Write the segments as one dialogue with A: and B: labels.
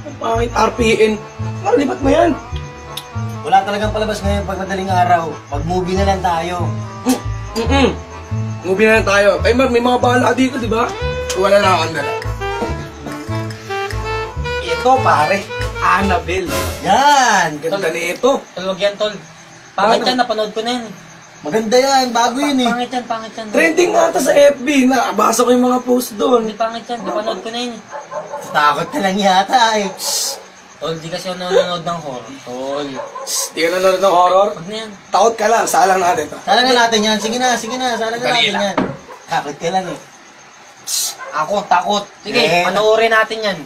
A: Ang pangit, RPN. Maralipat mo yan.
B: Wala talagang palabas ngayon pag madaling araw. Pag-movie na lang tayo.
A: Movie na lang tayo. Ay, Mar, may mga bahala dito, di ba? Wala na akong dala. Ito, pare. Annabelle.
B: Yan!
A: Ganda na ito.
C: Tol, wag yan, tol. Pangit yan, napanood ko na yan.
B: Maganda yan, bago yun eh.
C: Pangit yan.
A: Trending nga ito sa FB. Nakabasa ko yung mga post doon.
C: Hindi pangit yan, napanood ko na yan.
B: Takot ka lang yata eh.
C: Tol, di kasi ako nanonood ng horror. Tol.
A: Di ka nanonood ng horror?
C: Wag na yan.
A: Takot ka lang. Salang natin ito.
B: Salangan natin yan. Sige na. Salangan
A: Dali
B: natin
A: lang.
B: yan. Takot ka lang eh.
C: Ako, takot. Sige,
B: Eh,
C: panoorin natin yan.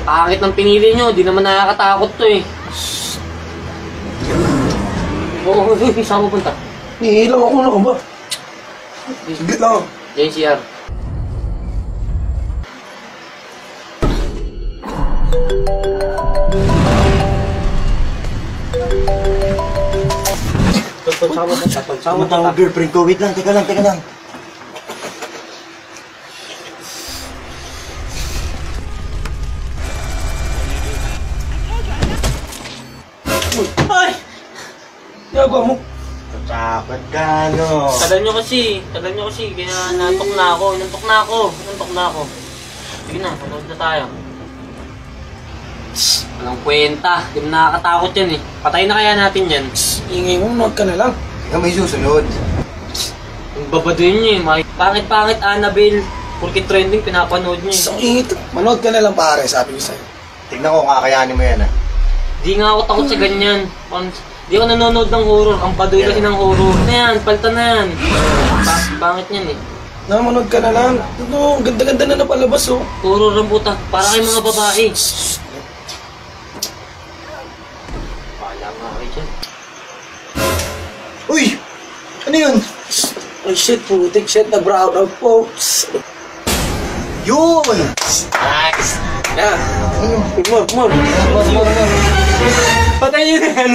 C: Pangit ng pinili nyo, di naman nakakatakot to eh. Oo, saan mo punta?
A: Nihilang ako na ka ba? Sigit lang.
C: JCR.
B: Saan mo tawag girlfriend ko? Wait lang, teka lang.
A: Ay! Yagawa mo.
B: Takot ka, no?
C: Tagal nyo kasi, kaya nantok na ako. Sige na, panood na tayo. Walang kwenta, di mo nakakatakot yan eh. Patay na kaya natin yan.
A: Ingay mo, nood ka na lang.
B: Ikaw may susunod.
C: Ang babadoy nyo eh, pangit Annabelle. Porque trending, pinapanood nyo eh.
A: Isang ingit. Manood ka na lang pare, sabi ko sa'yo.
B: Tignan ko, kakayanin mo yan ah.
C: Di nga ako takot sa ganyan. Di ako nanonood ng horror. Ang baduy kasi ng horror. Na yan, palta na yan. Pangit niyan eh.
A: Manood ka na lang. Ito, ganda-ganda na napalabas oh.
C: Horror ang puta. Para kayong mga babae. Pala nga kayo dyan.
B: Uy! Ano yun?
A: Ay shit, putik shit na brown out folks.
B: Yun!
A: Nice! Yan. More.
C: Patay nyo na yan.